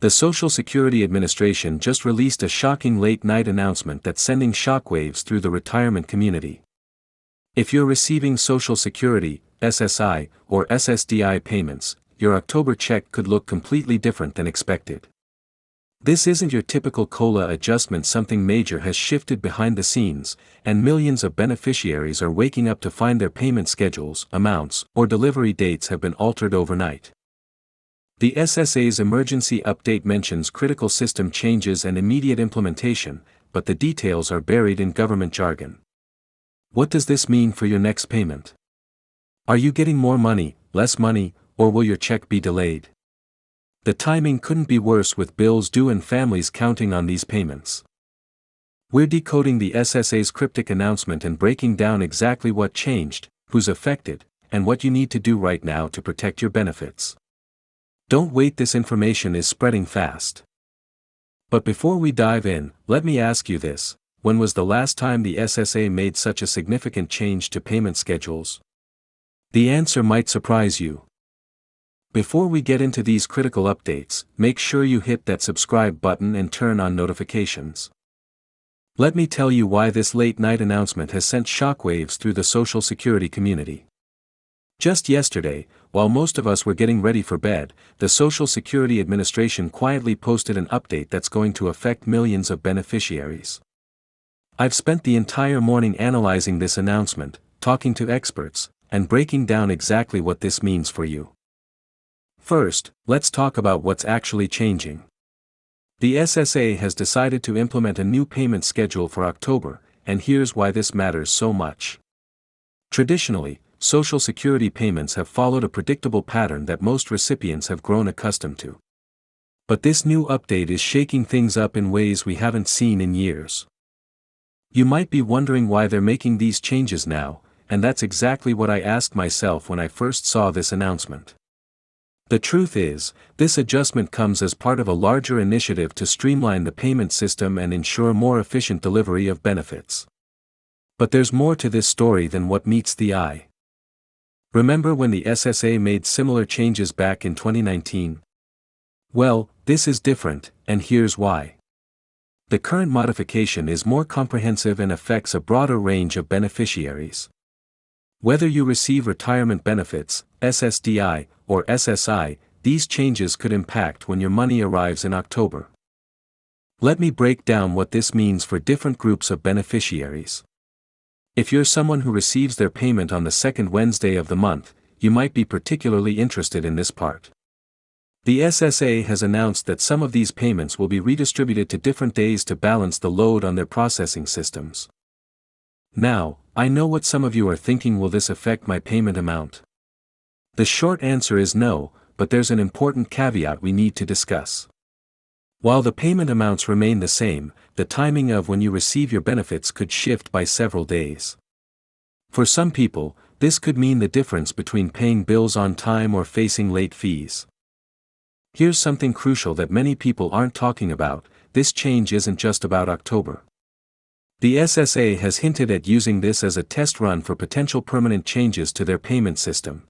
The Social Security Administration just released a shocking late-night announcement that's sending shockwaves through the retirement community. If you're receiving Social Security, SSI, or SSDI payments, your October check could look completely different than expected. This isn't your typical COLA adjustment. Something major has shifted behind the scenes, and millions of beneficiaries are waking up to find their payment schedules, amounts, or delivery dates have been altered overnight. The SSA's emergency update mentions critical system changes and immediate implementation, but the details are buried in government jargon. What does this mean for your next payment? Are you getting more money, less money, or will your check be delayed? The timing couldn't be worse with bills due and families counting on these payments. We're decoding the SSA's cryptic announcement and breaking down exactly what changed, who's affected, and what you need to do right now to protect your benefits. Don't wait, this information is spreading fast. But before we dive in, let me ask you this: when was the last time the SSA made such a significant change to payment schedules? The answer might surprise you. Before we get into these critical updates, make sure you hit that subscribe button and turn on notifications. Let me tell you why this late-night announcement has sent shockwaves through the Social Security community. Just yesterday, while most of us were getting ready for bed, the Social Security Administration quietly posted an update that's going to affect millions of beneficiaries. I've spent the entire morning analyzing this announcement, talking to experts, and breaking down exactly what this means for you. First, let's talk about what's actually changing. The SSA has decided to implement a new payment schedule for October, and here's why this matters so much. Traditionally, Social Security payments have followed a predictable pattern that most recipients have grown accustomed to. But this new update is shaking things up in ways we haven't seen in years. You might be wondering why they're making these changes now, and that's exactly what I asked myself when I first saw this announcement. The truth is, this adjustment comes as part of a larger initiative to streamline the payment system and ensure more efficient delivery of benefits. But there's more to this story than what meets the eye. Remember when the SSA made similar changes back in 2019? Well, this is different, and here's why. The current modification is more comprehensive and affects a broader range of beneficiaries. Whether you receive retirement benefits, SSDI, or SSI, these changes could impact when your money arrives in October. Let me break down what this means for different groups of beneficiaries. If you're someone who receives their payment on the second Wednesday of the month, you might be particularly interested in this part. The SSA has announced that some of these payments will be redistributed to different days to balance the load on their processing systems. Now, I know what some of you are thinking: will this affect my payment amount? The short answer is no, but there's an important caveat we need to discuss. While the payment amounts remain the same, the timing of when you receive your benefits could shift by several days. For some people, this could mean the difference between paying bills on time or facing late fees. Here's something crucial that many people aren't talking about: this change isn't just about October. The SSA has hinted at using this as a test run for potential permanent changes to their payment system.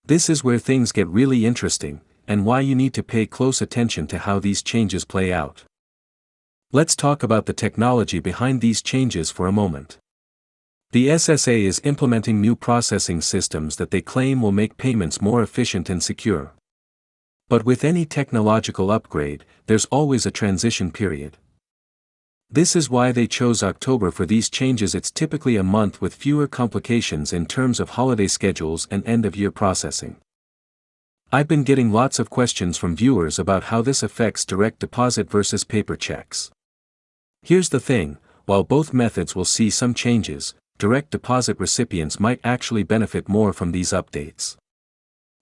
This is where things get really interesting, and why you need to pay close attention to how these changes play out. Let's talk about the technology behind these changes for a moment. The SSA is implementing new processing systems that they claim will make payments more efficient and secure. But with any technological upgrade, there's always a transition period. This is why they chose October for these changes. It's typically a month with fewer complications in terms of holiday schedules and end-of-year processing. I've been getting lots of questions from viewers about how this affects direct deposit versus paper checks. Here's the thing: while both methods will see some changes, direct deposit recipients might actually benefit more from these updates.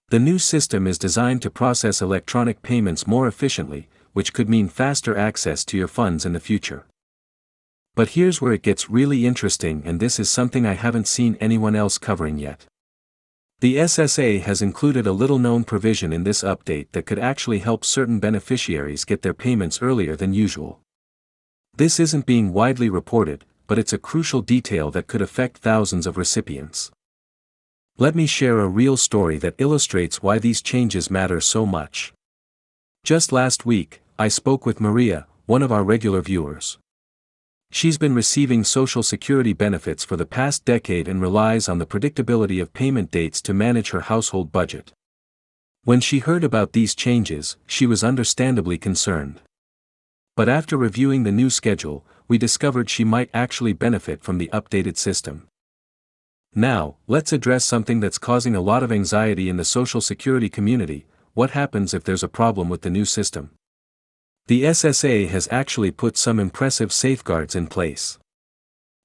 The new system is designed to process electronic payments more efficiently, which could mean faster access to your funds in the future. But here's where it gets really interesting, and this is something I haven't seen anyone else covering yet. The SSA has included a little-known provision in this update that could actually help certain beneficiaries get their payments earlier than usual. This isn't being widely reported, but it's a crucial detail that could affect thousands of recipients. Let me share a real story that illustrates why these changes matter so much. Just last week, I spoke with Maria, one of our regular viewers. She's been receiving Social Security benefits for the past decade and relies on the predictability of payment dates to manage her household budget. When she heard about these changes, she was understandably concerned. But after reviewing the new schedule, we discovered she might actually benefit from the updated system. Now, let's address something that's causing a lot of anxiety in the Social Security community: what happens if there's a problem with the new system? The SSA has actually put some impressive safeguards in place.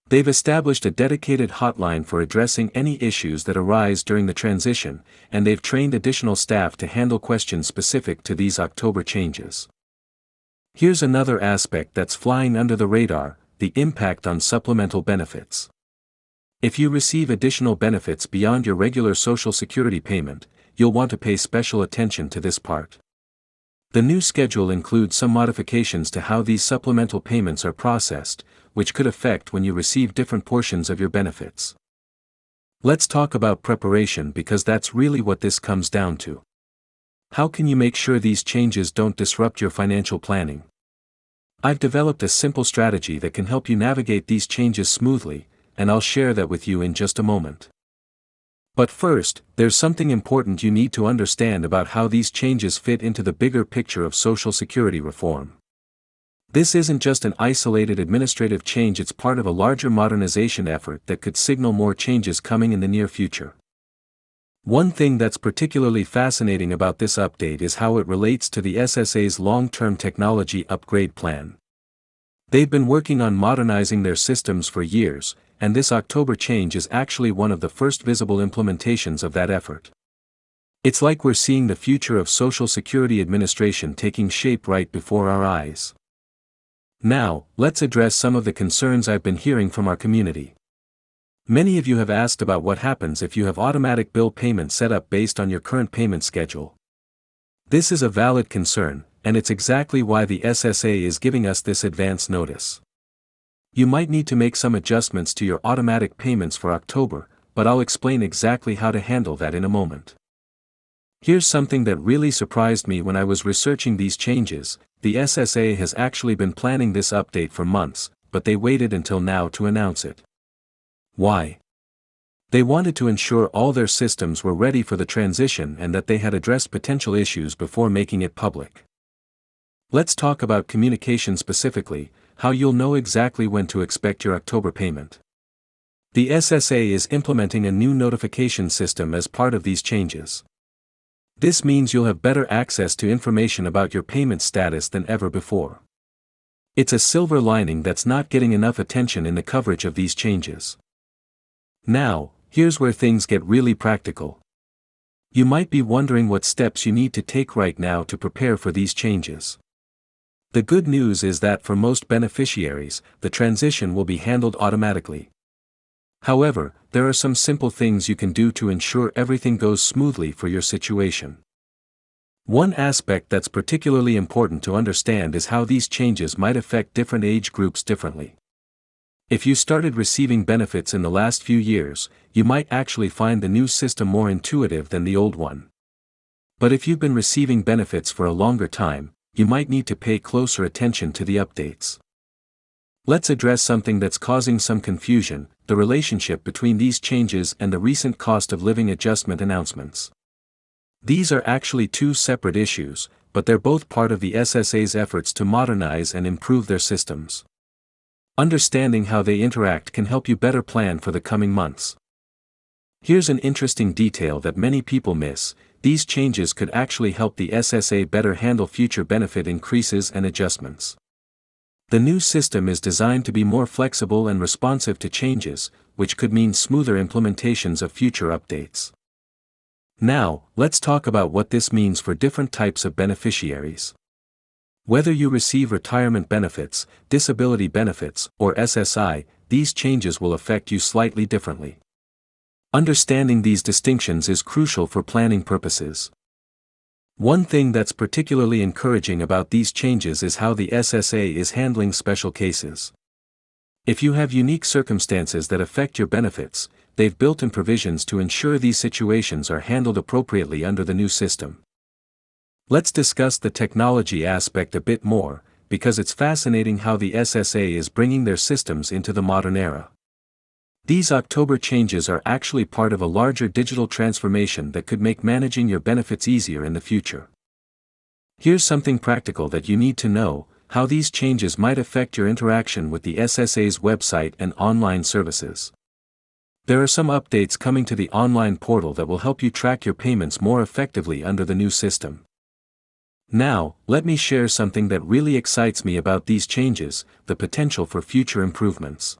They've established a dedicated hotline for addressing any issues that arise during the transition, and they've trained additional staff to handle questions specific to these October changes. Here's another aspect that's flying under the radar: the impact on supplemental benefits. If you receive additional benefits beyond your regular Social Security payment, you'll want to pay special attention to this part. The new schedule includes some modifications to how these supplemental payments are processed, which could affect when you receive different portions of your benefits. Let's talk about preparation, because that's really what this comes down to. How can you make sure these changes don't disrupt your financial planning? I've developed a simple strategy that can help you navigate these changes smoothly, and I'll share that with you in just a moment. But first, there's something important you need to understand about how these changes fit into the bigger picture of Social Security reform. This isn't just an isolated administrative change, it's part of a larger modernization effort that could signal more changes coming in the near future. One thing that's particularly fascinating about this update is how it relates to the SSA's long-term technology upgrade plan. They've been working on modernizing their systems for years, and this October change is actually one of the first visible implementations of that effort. It's like we're seeing the future of Social Security administration taking shape right before our eyes. Now, let's address some of the concerns I've been hearing from our community. Many of you have asked about what happens if you have automatic bill payments set up based on your current payment schedule. This is a valid concern, and it's exactly why the SSA is giving us this advance notice. You might need to make some adjustments to your automatic payments for October, but I'll explain exactly how to handle that in a moment. Here's something that really surprised me when I was researching these changes: the SSA has actually been planning this update for months, but they waited until now to announce it. Why? They wanted to ensure all their systems were ready for the transition and that they had addressed potential issues before making it public. Let's talk about communication specifically, how you'll know exactly when to expect your October payment. The SSA is implementing a new notification system as part of these changes. This means you'll have better access to information about your payment status than ever before. It's a silver lining that's not getting enough attention in the coverage of these changes. Now, here's where things get really practical. You might be wondering what steps you need to take right now to prepare for these changes. The good news is that for most beneficiaries, the transition will be handled automatically. However, there are some simple things you can do to ensure everything goes smoothly for your situation. One aspect that's particularly important to understand is how these changes might affect different age groups differently. If you started receiving benefits in the last few years, you might actually find the new system more intuitive than the old one. But if you've been receiving benefits for a longer time, you might need to pay closer attention to the updates. Let's address something that's causing some confusion: the relationship between these changes and the recent cost of living adjustment announcements. These are actually two separate issues, but they're both part of the SSA's efforts to modernize and improve their systems. Understanding how they interact can help you better plan for the coming months. Here's an interesting detail that many people miss: these changes could actually help the SSA better handle future benefit increases and adjustments. The new system is designed to be more flexible and responsive to changes, which could mean smoother implementations of future updates. Now, let's talk about what this means for different types of beneficiaries. Whether you receive retirement benefits, disability benefits, or SSI, these changes will affect you slightly differently. Understanding these distinctions is crucial for planning purposes. One thing that's particularly encouraging about these changes is how the SSA is handling special cases. If you have unique circumstances that affect your benefits, they've built in provisions to ensure these situations are handled appropriately under the new system. Let's discuss the technology aspect a bit more, because it's fascinating how the SSA is bringing their systems into the modern era. These October changes are actually part of a larger digital transformation that could make managing your benefits easier in the future. Here's something practical that you need to know: how these changes might affect your interaction with the SSA's website and online services. There are some updates coming to the online portal that will help you track your payments more effectively under the new system. Now, let me share something that really excites me about these changes: the potential for future improvements.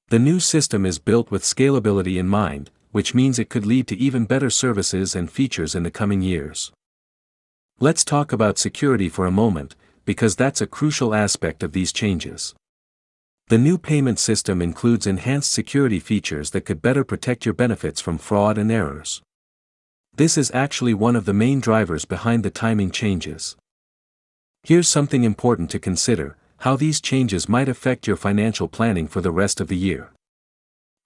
The new system is built with scalability in mind, which means it could lead to even better services and features in the coming years. Let's talk about security for a moment, because that's a crucial aspect of these changes. The new payment system includes enhanced security features that could better protect your benefits from fraud and errors. This is actually one of the main drivers behind the timing changes. Here's something important to consider: how these changes might affect your financial planning for the rest of the year.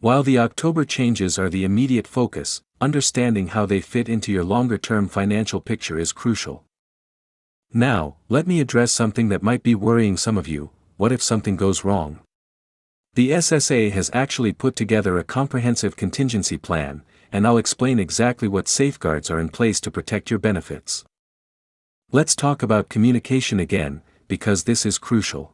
While the October changes are the immediate focus, understanding how they fit into your longer-term financial picture is crucial. Now, let me address something that might be worrying some of you: what if something goes wrong? The SSA has actually put together a comprehensive contingency plan, and I'll explain exactly what safeguards are in place to protect your benefits. Let's talk about communication again, because this is crucial.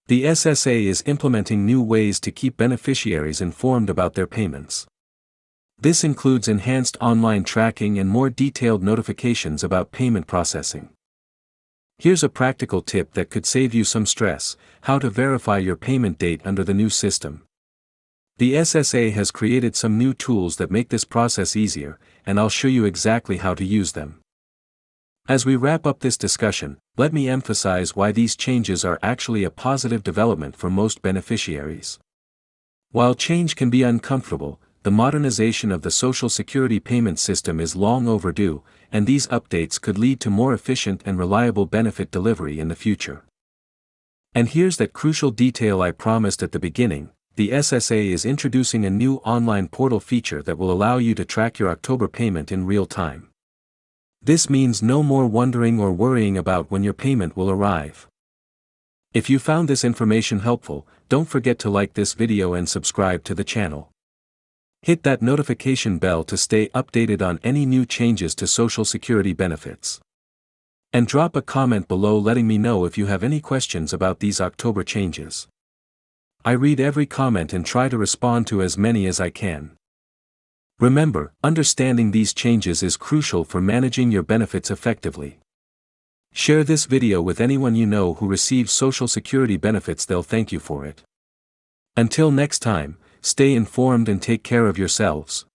The SSA is implementing new ways to keep beneficiaries informed about their payments. This includes enhanced online tracking and more detailed notifications about payment processing. Here's a practical tip that could save you some stress: how to verify your payment date under the new system. The SSA has created some new tools that make this process easier, and I'll show you exactly how to use them. As we wrap up this discussion, let me emphasize why these changes are actually a positive development for most beneficiaries. While change can be uncomfortable, the modernization of the Social Security payment system is long overdue, and these updates could lead to more efficient and reliable benefit delivery in the future. And here's that crucial detail I promised at the beginning: the SSA is introducing a new online portal feature that will allow you to track your October payment in real time. This means no more wondering or worrying about when your payment will arrive. If you found this information helpful, don't forget to like this video and subscribe to the channel. Hit that notification bell to stay updated on any new changes to Social Security benefits. And drop a comment below letting me know if you have any questions about these October changes. I read every comment and try to respond to as many as I can. Remember, understanding these changes is crucial for managing your benefits effectively. Share this video with anyone you know who receives Social Security benefits; they'll thank you for it. Until next time, stay informed and take care of yourselves.